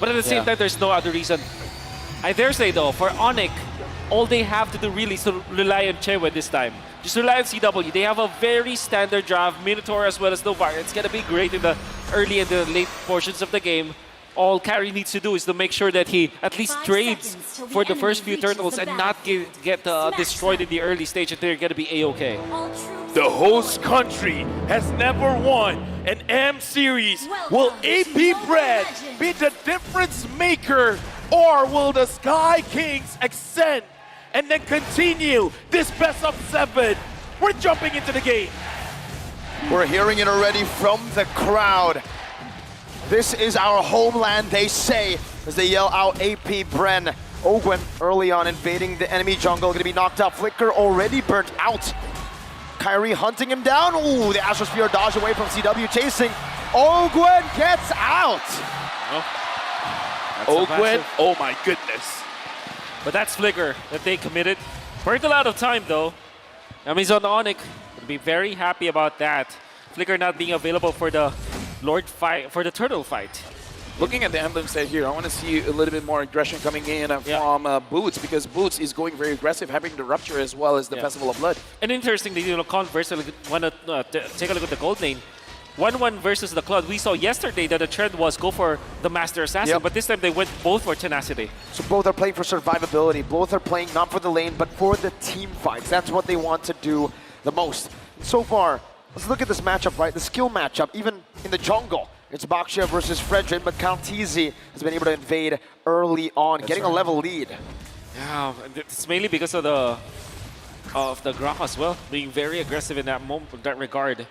But at the same time, there's no other reason. I dare say though, for Onic, all they have to do really is to rely on Chewe this time. Just rely on CW. They have a very standard draft, Minotaur as well as Novaria. It's gonna be great in the early and the late portions of the game. All Carry needs to do is to make sure that he at least trades for the first few turtles and not get destroyed in the early stage, and they're gonna be A-okay. The host country has never won an M series. Will AP BREN be the difference maker, or will the Sky Kings ascend and then continue this best of 7? We're jumping into the game. We're hearing it already from the crowd. This is our homeland, they say, as they yell out AP BREN. Ogwen early on invading the enemy jungle, gonna be knocked out. Flicker already burnt out. Kyrie hunting him down. Ooh, the Astrosphere dodge away from CW, chasing. Ogwen gets out. Ogwen, oh my goodness. But that's Flicker that they committed. Burnt a lot of time though. Amazon Onic would be very happy about that. Flicker not being available for the Lord fight, for the turtle fight. Looking at the emblem set here, I want to see a little bit more aggression coming in from Boots, because Boots is going very aggressive, having the Rupture as well as the Festival of Blood. And interestingly, you know, Converse, want to take a look at the gold lane. 1-1 versus the Cloud. We saw yesterday that the trend was go for the Master Assassin, but this time they went both for Tenacity. So both are playing for survivability. Both are playing not for the lane, but for the team fights. That's what they want to do the most. So far, let's look at this matchup, right? The skill matchup, even in the jungle. It's Baksha versus Fredrin, but Kaltizi has been able to invade early on, getting a level lead. Yeah, it's mainly because of the Grok as well, being very aggressive in that moment, in that regard.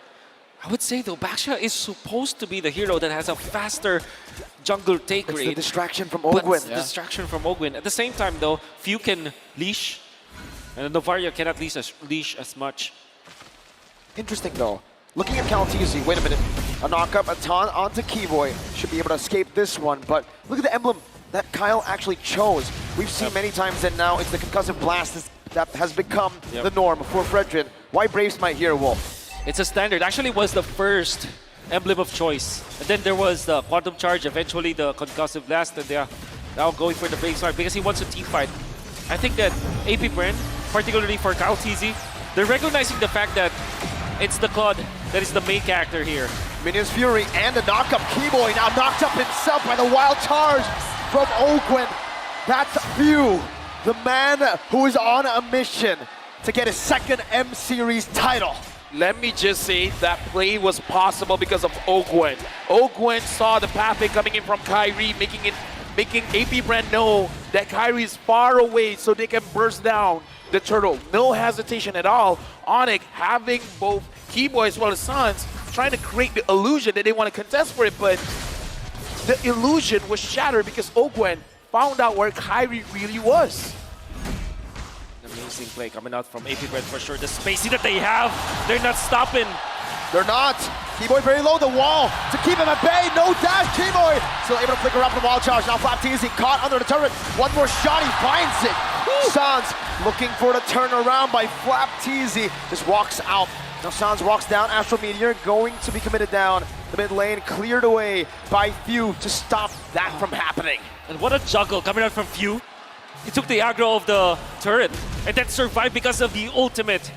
I would say though, Baksha is supposed to be the hero that has a faster jungle take rate. It's the distraction from Ogwen. It's the distraction from Ogwen. At the same time though, few can leash, and Novaria cannot leash as much. Interesting though. Looking at Kaltizi, wait a minute. A knock-up, a taunt onto Keyboy. Should be able to escape this one, but look at the emblem that Kyle actually chose. We've seen many times that now it's the concussive blast that has become the norm for Fredrin. Why Braves my hero, Wolf? It's a standard. Actually, it was the first emblem of choice. And then there was the Quantum Charge, eventually the concussive blast, and they're now going for the Braves Smart because he wants a team fight. I think that AP BREN, particularly for Kaltizi, they're recognizing the fact that it's the Claude that is the main character here. Minion's Fury and a knock-up. Keyboy now knocked up himself by the Wild Charge from Ogwen. That's Few, the man who is on a mission to get his second M Series title. Let me just say that play was possible because of Ogwen. Ogwen saw the pathway coming in from Kyrie, making AP BREN know that Kyrie is far away so they can burst down the turtle. No hesitation at all. Onic having both Keyboy as well as Suns trying to create the illusion that they want to contest for it, but the illusion was shattered because Ogwen found out where Kyrie really was. Amazing play coming out from AP BREN for sure. The spacing that they have, they're not stopping. They're not. Keyboy very low, the wall to keep him at bay. No dash, Keyboy still able to flicker up the wall charge. Now Flapteasy caught under the turret. One more shot, he finds it. Sans looking for the turnaround by Flapteasy. Just walks out. Now Sans walks down. Astral Meteor going to be committed down. The mid lane cleared away by Few to stop that from happening. And what a juggle coming out from Few. He took the aggro of the turret and then survived because of the ultimate,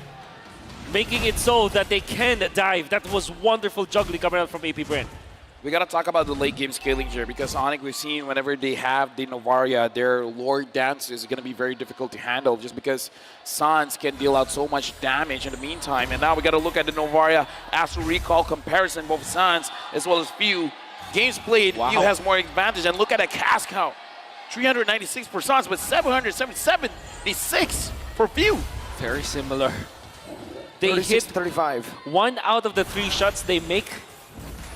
making it so that they can dive. That was wonderful juggling coming out from AP BREN. We gotta talk about the late game scaling here because Onic, we've seen whenever they have the Novaria, their Lord Dance is gonna be very difficult to handle just because Sans can deal out so much damage in the meantime. And now we gotta look at the Novaria Astral Recall comparison, both Sans as well as Few. Games played, Few has more advantage, and look at that cast count. 396 for Sans, but 776 for Few. Very similar. They hit 35. 1 out of the 3 shots they make.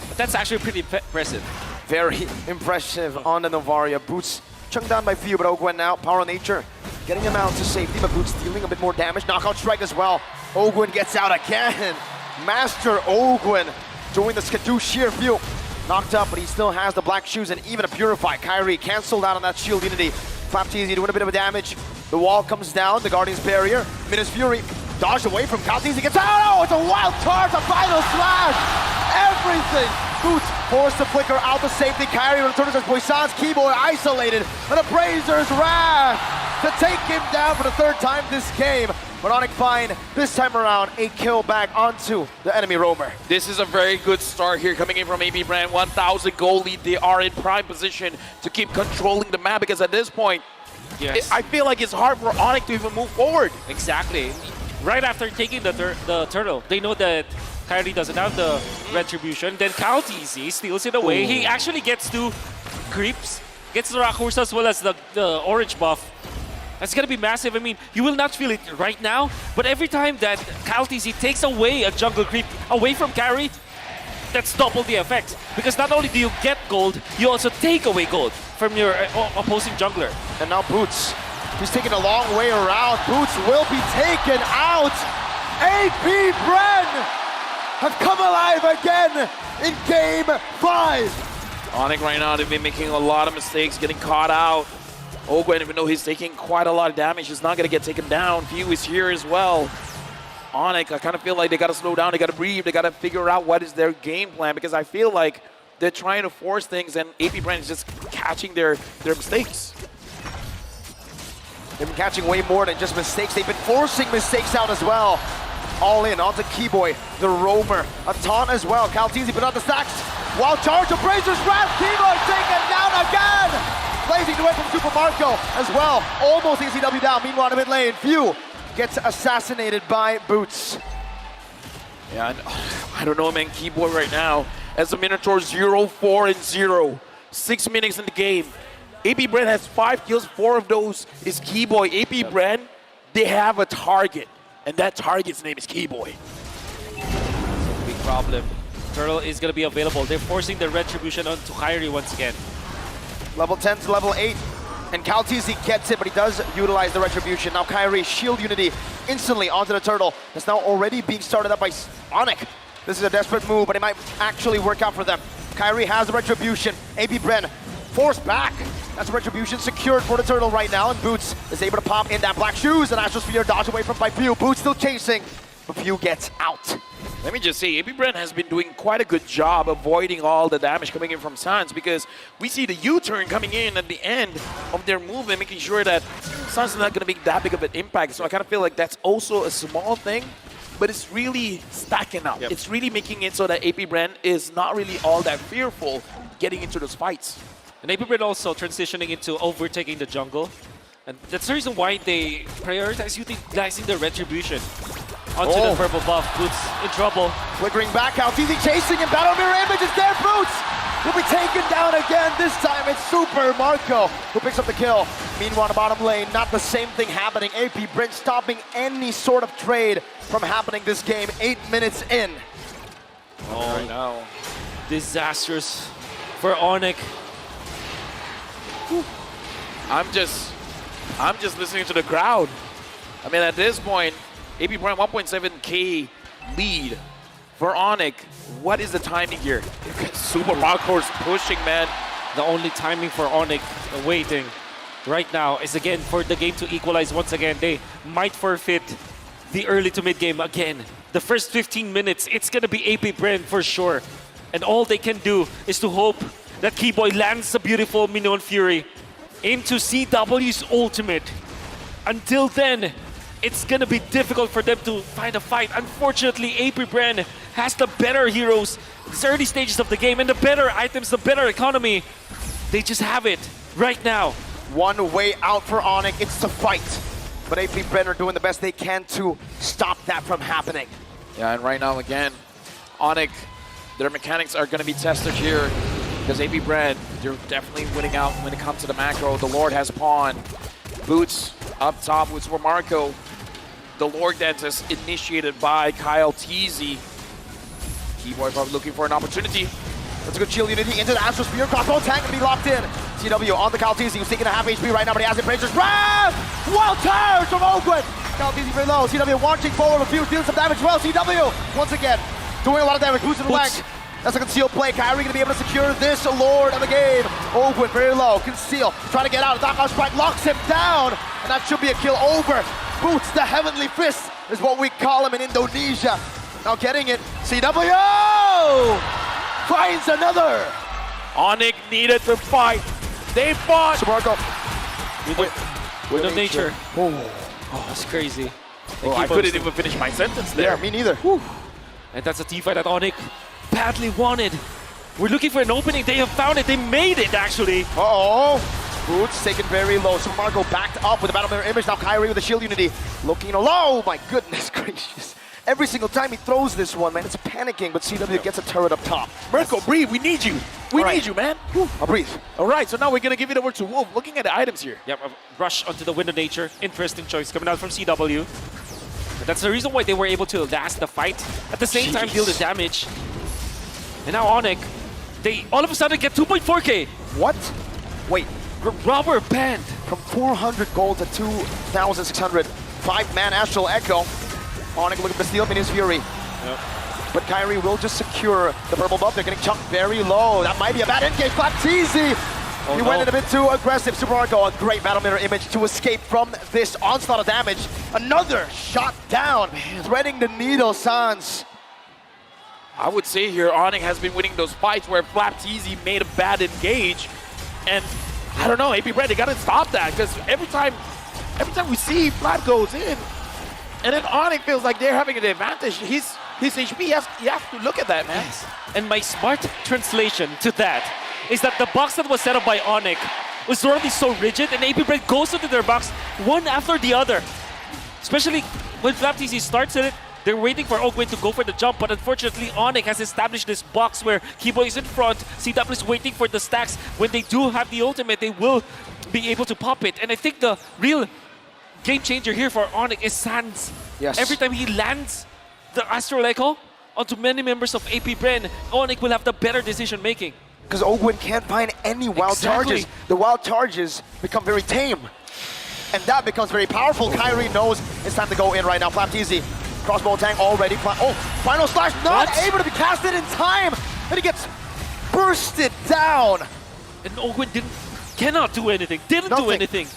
But that's actually pretty impressive. Very impressive on the Novaria. Boots chunked down by Few, but Ogwen now, Power of Nature, getting him out to safety, but Boots dealing a bit more damage. Knockout strike as well. Ogwen gets out again. Master Ogwen doing the Skadoo Sheer Few. Knocked up, but he still has the black shoes and even a Purify. Kyrie canceled out on that shield unity. Flapteasy doing a bit of damage. The wall comes down, the Guardian's barrier. Minus Fury dodged away from Kaltizi. He gets out. Oh, it's a wild charge, a final slash. Everything Boots forced to flicker out the safety. Kyrie returns as Poison's keyboard isolated. And a Brazer's Wrath to take him down for the third time this game. But Onic find this time around a kill back onto the enemy roamer. This is a very good start here coming in from AB BREN. 1,000 goal lead. They are in prime position to keep controlling the map because at this point, I feel like it's hard for Onic to even move forward. Exactly. Right after taking the turtle, they know that Kyrie doesn't have the retribution. Then Kualitas steals it away. He actually gets 2 creeps, gets the Rakus as well as the orange buff. That's gonna be massive. I mean, you will not feel it right now, but every time that Kualitas takes away a jungle creep away from Kyrie, that's double the effect. Because not only do you get gold, you also take away gold from your opposing jungler. And now Boots, he's taking a long way around. Boots will be taken out. AB BREN have come alive again in Game 5. Onic right now, they've been making a lot of mistakes, getting caught out. Ogwen, even though he's taking quite a lot of damage, he's not going to get taken down. Few is here as well. Onic, I kind of feel like they got to slow down, they got to breathe, they got to figure out what is their game plan, because I feel like they're trying to force things and AB BREN is just catching their mistakes. They've been catching way more than just mistakes. They've been forcing mistakes out as well. All in onto Keyboy, the roamer, a taunt as well. Kualitas put on the stacks. Wild charge of Brazer's Wrath. Keyboy taken down again. Blazing away from Super Marco as well. Almost ECW down. Meanwhile, in the mid lane, Few gets assassinated by Boots. Yeah, I don't know, man. Keyboy right now, as the Minotaur 0-4-0. 6 minutes in the game. AB BREN has 5 kills, 4 of those is Keyboy. AB BREN, they have a target, and that target's name is Keyboy. Big problem. Turtle is going to be available. They're forcing the retribution onto Kyrie once again. Level 10 to level 8. And Kualitas gets it, but he does utilize the retribution. Now Kyrie, shield unity instantly onto the turtle. That's now already being started up by Onic. This is a desperate move, but it might actually work out for them. Kyrie has the retribution. AB BREN forced back. That's retribution secured for the turtle right now, and Boots is able to pop in that black shoes, and Astral Sphere dodge away from by Few. Boots still chasing, but Few gets out. Let me just say, AB BREN has been doing quite a good job avoiding all the damage coming in from Sans, because we see the U-turn coming in at the end of their movement, making sure that Sans is not going to make that big of an impact. So I kind of feel like that's also a small thing, but it's really stacking up. It's really making it so that AB BREN is not really all that fearful getting into those fights. And AB BREN also transitioning into overtaking the jungle. And that's the reason why they prioritize utilizing the retribution onto the purple buff. Boots in trouble. Flickering back out, easy chasing, and Battle Mirror Image is there. Boots will be taken down again. This time it's Super Marco who picks up the kill. Meanwhile, in the bottom lane, not the same thing happening. AB BREN stopping any sort of trade from happening this game. 8 minutes in. Oh, no. Disastrous for Onic. I'm just listening to the crowd. I mean, at this point, AB BREN 1.7k lead for Onic. What is the timing here? Super Marco's pushing, man. The only timing for Onic waiting right now is again for the game to equalize once again. They might forfeit the early to mid game again. The first 15 minutes, it's gonna be AB BREN for sure. And all they can do is to hope that Keyboy lands a beautiful Minion Fury into CW's ultimate. Until then, it's gonna be difficult for them to find a fight. Unfortunately, AB BREN has the better heroes, these early stages of the game, and the better items, the better economy. They just have it right now. One way out for Onic, it's to fight. But AB BREN are doing the best they can to stop that from happening. Yeah, and right now, again, Onic, their mechanics are gonna be tested here. Because AB BREN, they're definitely winning out when it comes to the macro. The Lord has pawn. Boots up top with Super Marco. The Lord dance is initiated by Kualitas. Keyboy probably looking for an opportunity. That's a good shield unity into the Astral Spear. Crossbow tank gonna be locked in. CW on the Kualitas, who's taking a half HP right now, but he has it. Brazer's Wrath! Wild charge from Ogwen! Kualitas very low. CW launching forward, a few dealing some damage as well. CW, once again, doing a lot of damage. Boosting the leg. That's a concealed play. Kyrie gonna be able to secure this Lord of the game. Ogwen very low. Conceal. Trying to get out. Knockout strike locks him down. And that should be a kill over. Boots, the Heavenly Fist is what we call him in Indonesia. Now getting it. CW! finds another. Onic needed to fight. They fought. Marco. With the nature. Oh, It's crazy. Oh, I couldn't even finish my sentence there. yeah, me neither. And that's a teamfight that Onic badly wanted. We're looking for an opening. They have found it. They made it, actually. Uh-oh. Boots taken very low. So Marco backed up with the battle mirror image. Now Kyrie with the shield unity. Looking low. My goodness gracious. Every single time he throws this one, man, it's panicking, but CW gets a turret up top. Mirko, breathe. We need you. We need you, man. I'll breathe. All right, so now we're going to give it over to Wolf. Looking at the items here. Yep, a rush onto the Wind of Nature. Interesting choice coming out from CW. But that's the reason why they were able to last the fight. At the same time, deal the damage. And now Onic, they all of a sudden get 2.4k. What? Wait, Rubber band. from 400 gold to 2,600. 5-man Astral Echo. Onic looking for steal Minions Fury. Yep. But Kyrie will just secure the purple buff. They're getting chunked very low. That might be a bad engage. Baptiste! He went in a bit too aggressive. Super Marco, a great battle mirror image to escape from this onslaught of damage. Another shot down, threading the needle, Sans. I would say here, Onic has been winning those fights where Flapteasy made a bad engage. And I don't know, AP BREN, they got to stop that because every time we see Flap goes in, and then Onic feels like they're having an advantage. His HP, you have to look at that, man. Yes. And my smart translation to that is that the box that was set up by Onic was already so rigid, and AP BREN goes into their box one after the other. Especially when Flapteasy starts it, they're waiting for Ogwin to go for the jump, but unfortunately Onic has established this box where Kibo is in front, CW is waiting for the stacks. When they do have the ultimate, they will be able to pop it. And I think the real game changer here for Onic is Sans. Yes. Every time he lands the Astral Echo onto many members of AP BREN, Onic will have the better decision making. Because Ogwin can't find any wild charges. The wild charges become very tame. And that becomes very powerful. Kyrie knows it's time to go in right now. Flapteasy, crossbow tank already. Oh, final slash not able to be casted in time. And he gets bursted down. And Ogwin cannot do anything. Didn't do anything.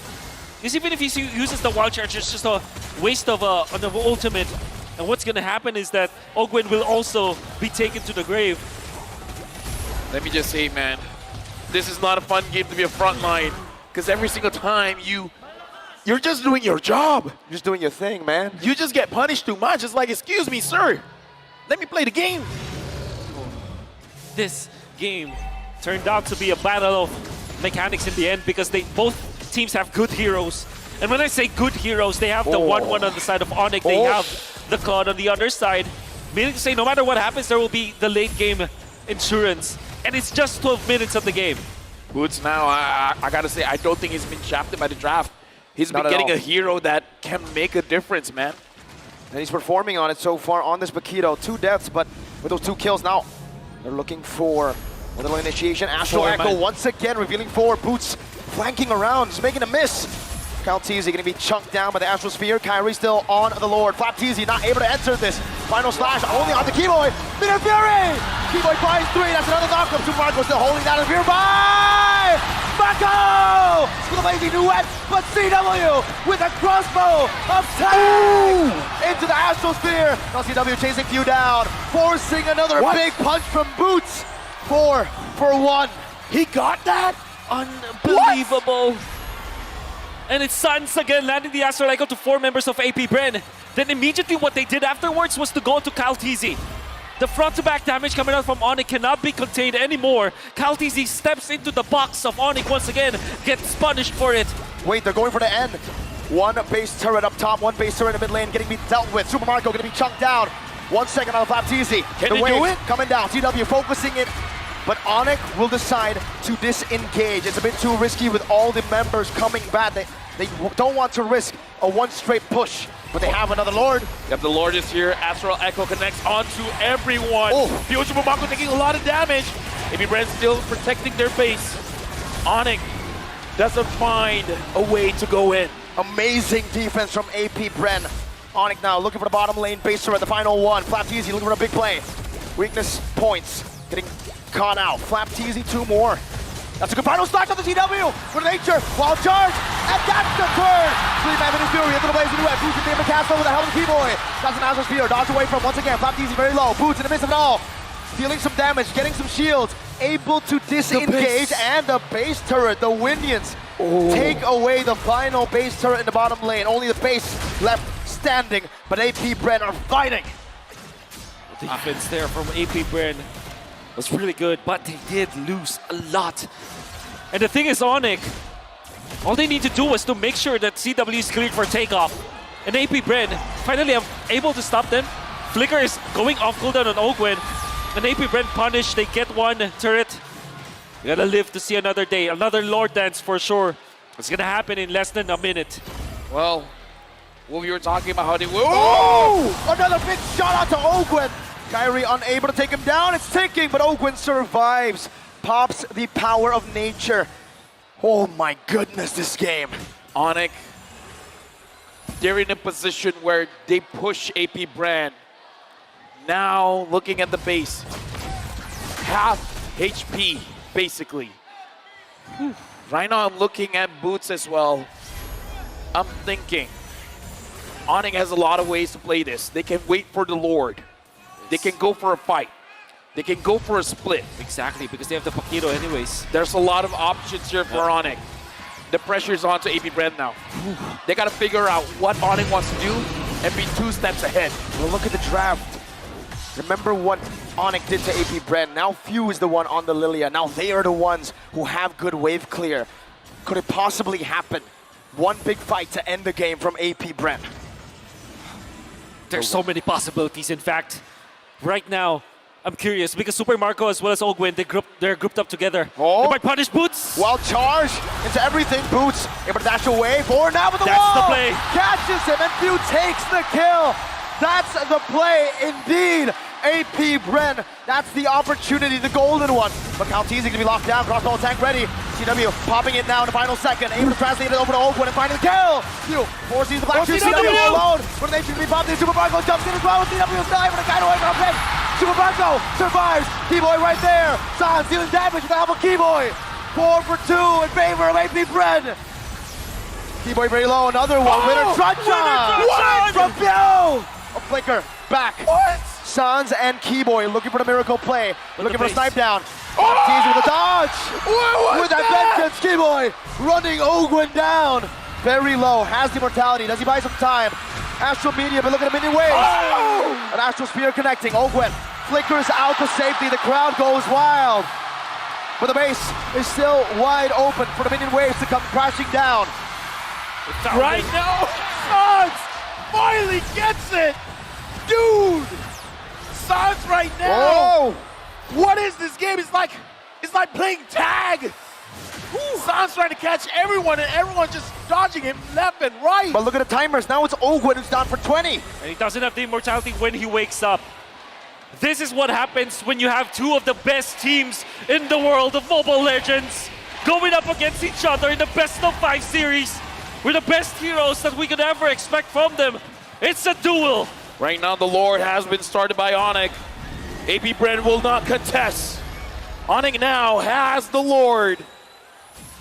Because even if he uses the wild charge, it's just a waste of an ultimate. And what's going to happen is that Ogwin will also be taken to the grave. Let me just say, man, this is not a fun game to be a frontline because every single time you're just doing your job. You're just doing your thing, man. You just get punished too much. It's like, excuse me, sir, let me play the game. This game turned out to be a battle of mechanics in the end because both teams have good heroes. And when I say good heroes, they have the 1-1 on the side of Onic. They have the Cloud on the other side. Meaning to say, no matter what happens, there will be the late game insurance. And it's just 12 minutes of the game. Boots now, I gotta say, I don't think he's been shafted by the draft. He's been getting a hero that can make a difference, man. And he's performing on it so far on this Bakito. 2 deaths, but with those 2 kills now, they're looking for a little initiation. Astral Echo once again revealing 4. Boots flanking around, just making a miss. Flapteasy going to be chunked down by the Astral Sphere. Kyrie still on the Lord. Flapteasy not able to enter this. Final slash only on the Keyboy. Minor Fury! Keyboy finds 3. That's another knockup. Super Marco still holding down the Sphere by Marco! With a lazy duet, but CW with a crossbow of 10 into the Astral Sphere. Now CW chasing few down, forcing another big punch from Boots. 4 for 1. He got that? Unbelievable. And it's Sans again landing the Astral Echo to 4 members of AP BREN. Then immediately what they did afterwards was to go to Kaltizi. The front-to-back damage coming out from Onic cannot be contained anymore. Kaltizi steps into the box of Onic once again, gets punished for it. Wait, they're going for the end. 1 base turret up top, 1 base turret in the mid lane getting dealt with. Super Marco going to be chunked down. 1 second on Flapteasy. Can he do it? Coming down, CW focusing it. But Onic will decide to disengage. It's a bit too risky with all the members coming back. They don't want to risk a 1 straight push, but they have another Lord. Yep, the Lord is here. Astral Echo connects onto everyone. Future Bumako taking a lot of damage. AP BREN still protecting their base. Onic doesn't find a way to go in. Amazing defense from AP BREN. Onic now looking for the bottom lane base turret, the final 1. Flapteasy looking for a big play. Weakness points getting caught out. Flapteasy 2 more. That's a good final slash on the TW for nature. Wild charge, and that's the turn. 3-man Minute Fury into the blazing duet. Boots in the castle with the help of the P-Boy. That's an Astral Sphere. Dodge away from once again. Flapteasy very low. Boots in the midst of it all. dealing some damage, getting some shields, able to disengage, and the base turret, the Winions, take away the final base turret in the bottom lane. Only the base left standing, but AP BREN are fighting. The defense there from AP BREN was really good, but they did lose a lot. And the thing is, Onic, all they need to do was to make sure that CW is cleared for takeoff. And AP BREN finally are able to stop them. Flicker is going off cooldown on Ogwen. And AP BREN punished, they get one turret. We gotta live to see another day, another Lord Dance for sure. It's gonna happen in less than a minute. Well, what we were talking about, how they will. Oh! Another big shot out to Ogwen. Kyrie unable to take him down. It's ticking, but Ogwen survives. Pops the power of nature. Oh my goodness, this game. Onic, they're in a position where they push AP BREN. Now, looking at the base, half HP, basically. Right now, I'm looking at Boots as well. I'm thinking, Onic has a lot of ways to play this. They can wait for the Lord. They can go for a fight. They can go for a split. Exactly, because they have the Paquito anyways. There's a lot of options here for Onic. The pressure's on to AP BREN now. They got to figure out what Onic wants to do and be 2 steps ahead. Well, look at the draft. Remember what Onic did to AP BREN. Now Few is the one on the Lilia. Now they are the ones who have good wave clear. Could it possibly happen? One big fight to end the game from AP BREN. There's so many possibilities. In fact, right now, I'm curious because Super Marco as well as Ogwen, they're grouped up together. Oh. They might punish Boots. Well, charge into everything. Boots able to dash away. Forward now with the That's wall. the play. Catches him and Few takes the kill. That's the play indeed. AP BREN, that's the opportunity, the golden one. But Calteezy gonna be locked down. Crossbow tank ready. CW popping it now in the final second. Able to translate it over to Ogwen and finding the kill. Few forces the black shoe. CW alone. But they should be popping. Super Marco jumps in as well. CW's dive for the guy away from him. Super Marco survives. Keyboy right there. Sans dealing damage with the help of Keyboy. 4 for 2 in favor of AP BREN. Keyboy very low. Another one. Winner Truncheon. What? From Few. A flicker back. What? Sans and Keyboy looking for the miracle play. Looking for a base. snipe down. Teasing with a dodge. What With that vengeance, Keyboy running Ogwen down. Very low. Has the immortality. Does he buy some time? Astral Media, but look at the minion waves. An Astral Spear connecting. Ogwen flickers out to safety. The crowd goes wild. But the base is still wide open for the minion waves to come crashing down. Right now, Sans finally gets it! Dude! Sans right now! Oh! What is this game? It's like playing tag! Sans trying to catch everyone and everyone just dodging him left and right! But look at the timers. Now it's Ogwen who's down for 20. And he doesn't have the immortality when he wakes up. This is what happens when you have 2 of the best teams in the world of Mobile Legends going up against each other in the best of 5 series with the best heroes that we could ever expect from them. It's a duel. Right now, the Lord has been started by Onic. AP BREN will not contest. Onic now has the Lord.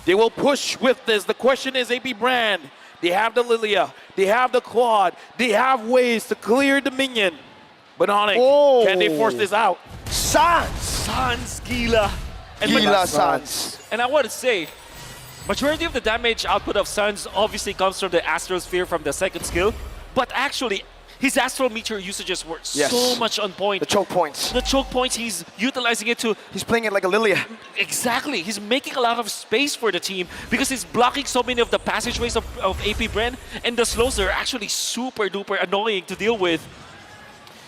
They will push with this. The question is, AP BREN, they have the Lilia, they have the Claude, they have ways to clear the minion. But Onic, can they force this out? Sans, Gila. And Gila Sans. And I want to say, majority of the damage output of Sans obviously comes from the Astral Sphere from the second skill. But actually, his Astral Meteor usages were so much on point. The choke points. The choke points, he's utilizing it to... He's playing it like a Lilia. Exactly. He's making a lot of space for the team because he's blocking so many of the passageways of AP BREN, and the slows are actually super duper annoying to deal with.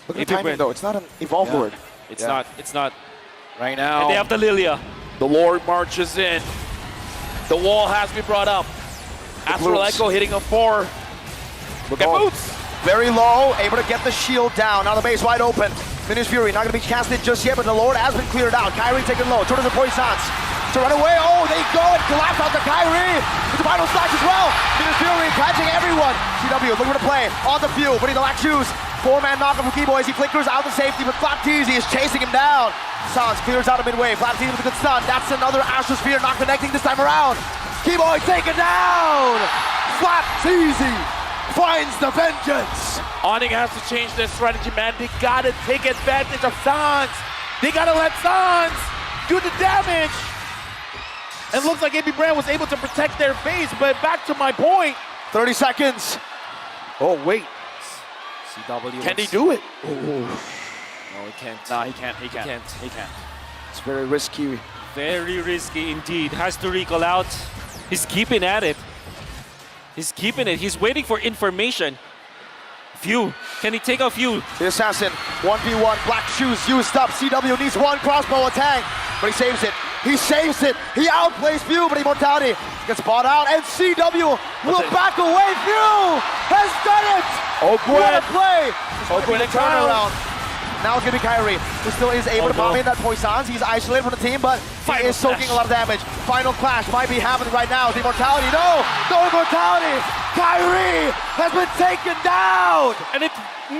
Look at the timing though. It's not an Evolve Lord. It's not. Right now, And they have the Lilia. the Lord marches in. The wall has been brought up. Astral Boots. Echo hitting a 4. Look at Boots. Very low, able to get the shield down. Now the base wide open. Finish Fury, not going to be casted just yet, but the Lord has been cleared out. Kyrie taking low. Jordan's a Poisons to run away. Oh, they go and collapse out to Kyrie. With the final slash as well. Finish Fury catching everyone. CW looking for the play on the Few, but he the lack shoes. 4-man knockup from Keyboy as he flickers out to safety, but Flapteezy is chasing him down. Sans clears out of midway. Flapteezy with a good stun. That's another Astral Spear not connecting this time around. Keyboy taken down. Flapteezy finds the vengeance. Onic has to change their strategy, man. They gotta take advantage of Sans. They gotta let Sans do the damage. And it looks like AB BREN was able to protect their base, but back to my point. 30 seconds. Oh, wait. CW. Can they do it? No, he can't. Nah, he can't. He can't. He can't. It's very risky. Very risky indeed. Has to recall out. He's keeping at it. He's keeping it. He's waiting for information. Few. Can he take out Few? The assassin, 1v1, black shoes used up. CW needs one crossbow attack, but he saves it. He saves it. He outplays Few, but Immortality gets bought out, and CW will back away. Few has done it. What a play. Ogwen and turnaround. Now it's gonna be Kyrie, who still is able to pop in that poisons. He's isolated from the team, but he is soaking a lot of damage. Final clash might be happening right now. The Immortality, no Immortality. Kyrie has been taken down. And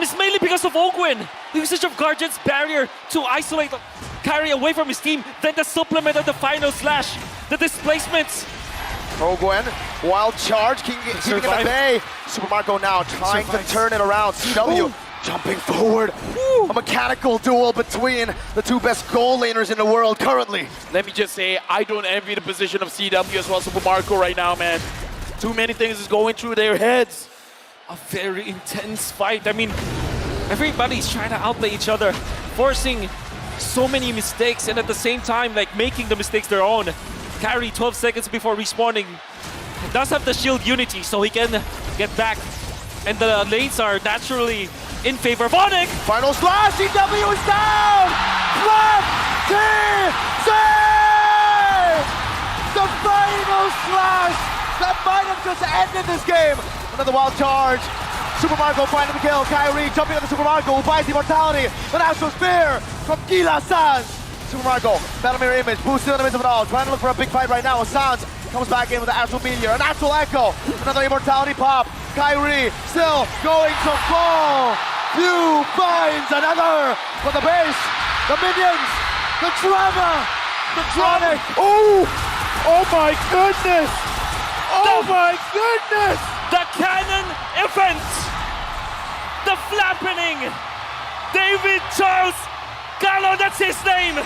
it's mainly because of Ogwen. The usage of Guardian's barrier to isolate Kyrie away from his team. Then the supplement of the final slash. The displacements. Ogwen, wild charge, keeping it at bay. Super Marco now trying to turn it around. CW jumping forward. A mechanical duel between the two best goal laners in the world currently. Let me just say, I don't envy the position of CW as well as Super Marco right now, man. Too many things is going through their heads. A very intense fight. I mean, everybody's trying to outplay each other, forcing so many mistakes, and at the same time, like, making the mistakes their own. Kyrie, 12 seconds before respawning, does have the shield unity, so he can get back. And the lanes are naturally in favor of Onic. Final slash, CW is down! Black team save! The final slash that might have just ended this game. Another wild charge. Super Marco finding the kill. Kyrie jumping on the Super Marco who buys the Immortality. The Astral Spear from Gila Sans. Super Marco, Battle Mirror Image, boosted in the midst of it all. Trying to look for a big fight right now. Sans comes back in with the Astral Meteor. An Astral Echo. Another Immortality pop. Kyrie still going to fall. Few finds another for the base. The minions. The drama. The drama. Oh my goodness. Oh my goodness. The Cannon event. The flapping. David Charles Gallo, that's his name.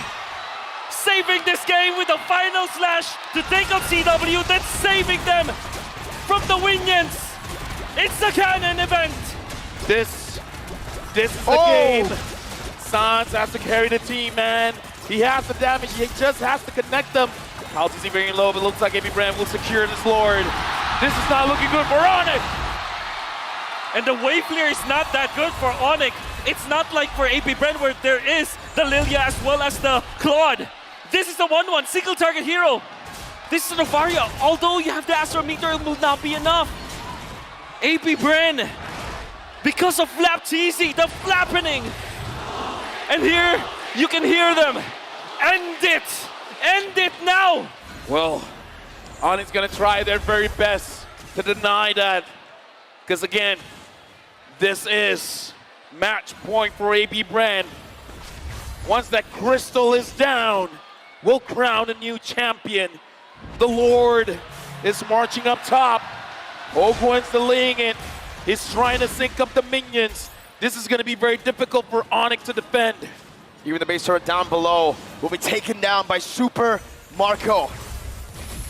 Saving this game with a final slash to take out CW, then saving them from the Minions. It's the Cannon event. This is the game. Sans has to carry the team, man. He has the damage. He just has to connect them. Health is very low, but looks like AB BREN will secure this Lord. This is not looking good for Onic. And the wave clear is not that good for Onic. It's not like for AB BREN where there is the Lilia as well as the Claude. This is the 1-1, single target hero. This is Novaria. Although you have the Astral Meteor, it will not be enough. AB BREN, because of Flap TZ, the flapping. And here, you can hear them. End it! End it now! Well, Onic's gonna try their very best to deny that. Because again, this is match point for AB BREN. Once that crystal is down, we'll crown a new champion. The Lord is marching up top. Ogwen's delaying it. He's trying to sync up the minions. This is gonna be very difficult for Onic to defend. Even the base turret down below will be taken down by Super Marco.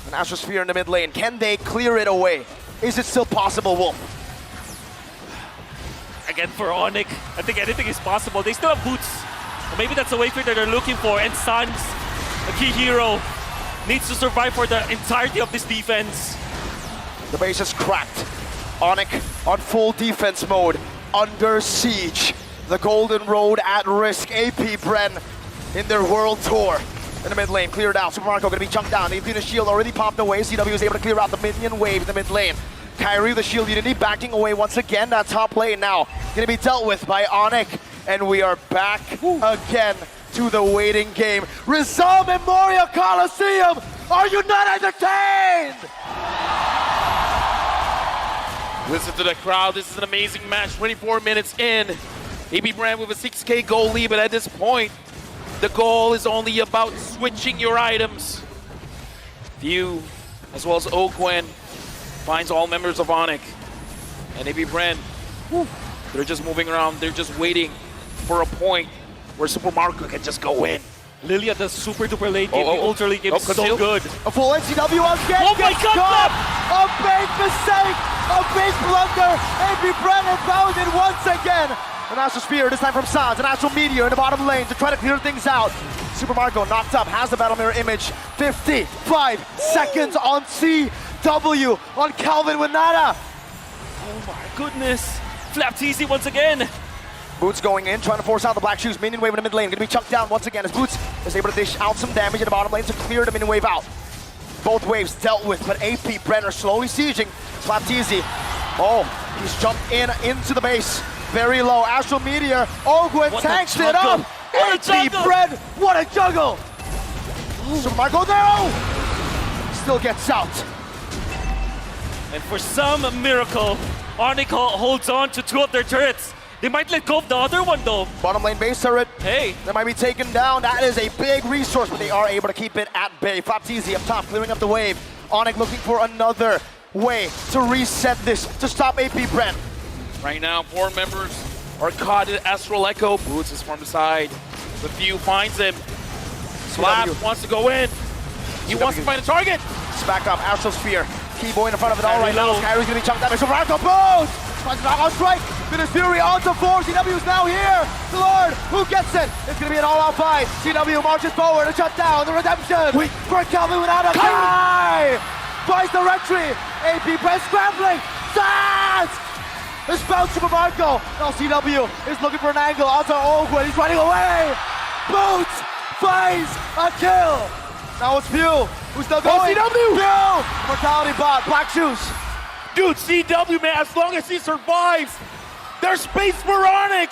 An Astral Sphere in the mid lane. Can they clear it away? Is it still possible, Wolf? Again, for Onic, I think anything is possible. They still have boots. Or maybe that's the wayfinder that they're looking for. And Sans, a key hero, needs to survive for the entirety of this defense. The base is cracked. Onic on full defense mode, under siege. The Golden Road at risk. AP BREN in their world tour. In the mid lane, cleared out. Super Marco gonna be chunked down. The Infinite Shield already popped away. CW is able to clear out the minion wave in the mid lane. Kyrie, the Shield Unity, backing away once again. That top lane now gonna be dealt with by Onic. And we are back again to the waiting game. Rizal Memorial Coliseum, are you not entertained? Listen to the crowd. This is an amazing match. 24 minutes in. AB BREN with a 6K goal lead, but at this point, the goal is only about switching your items. Few, as well as Ogwen, finds all members of Onic. And AB BREN, they're just moving around. They're just waiting for a point where Super Marco can just go in. Lilia, the super duper late game, Oh, the ultra late game is so conceal. good. A full NCW again. Oh my gets God, caught. A big mistake. A big blunder. AP Brennan found it once again. An Astral Spear, this time from Sans. An Astral Meteor in the bottom lane to try to clear things out. Super Marco knocked up, has the battle mirror image. 55 seconds on CW on Calvin Winata. Oh my goodness. Flap TC once again. Boots going in, trying to force out the Black Shoes. Minion wave in the mid lane, gonna be chucked down once again as Boots is able to dish out some damage in the bottom lane to clear the minion wave out. Both waves dealt with, but AP Brenner slowly sieging. Slap TZ. Oh, he's jumped into the base. Very low. Astral Meteor. Ogwen What a tanks it juggle. up. What a AP juggle. Bren, what a juggle! So Marco, no! Still gets out. And for some miracle, Onic holds on to 2 of their turrets. They might let go of the other one though. Bottom lane base turret. Hey. They might be taken down. That is a big resource, but they are able to keep it at bay. Flap TZ up top, clearing up the wave. Onic looking for another way to reset this, to stop AP Bren. Right now, 4 members are caught in Astral Echo. Boots is from the side. The few finds him. Slap CW. wants to go in. He wants to find a target. It's back up, Astral Spear. Keyboy in front of it all Kyrie right now. low. Kyrie's gonna be chunked out. So Marco Boots! Tries to knock on strike. Finish Fury onto 4. CW is now here. The Lord, who gets it? It's gonna be an all-out fight. CW marches forward to shut down the redemption. Wait. For Calvin without a guy. Finds the retry. AP Bren scrambling. Sans! It's found Super Marco. Now CW is looking for an angle onto Ogwen. He's running away. Boots finds a kill. Now it's Pew, who's still going. CW! Pew! Mortality bot, Black Shoes. Dude, CW, man, as long as he survives, there's space for Onic.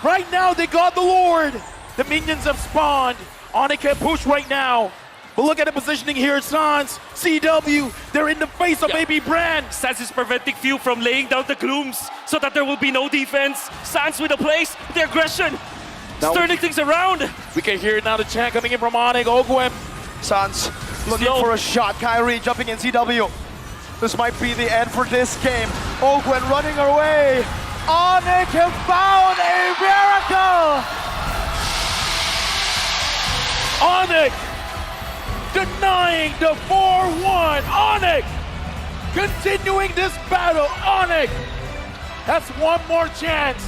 Right now, they got the Lord. The minions have spawned. Onic can push right now. But look at the positioning here, Sans, CW, they're in the face of Yeah. AB Brand. Sans is preventing Few from laying down the glooms so that there will be no defense. Sans with the plays, the aggression, Now- turning things around. We can hear now the chant coming in from Onic. Ogwen, Sans looking Slow. for a shot. Kyrie jumping in CW. This might be the end for this game. Ogwen running away. Onic have found a miracle. Onic denying the 4-1. Onic continuing this battle. Onic has one more chance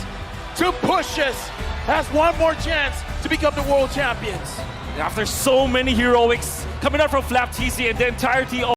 to push us. Has one more chance to become the world champions. After so many heroics coming out from Flap TC and the entirety of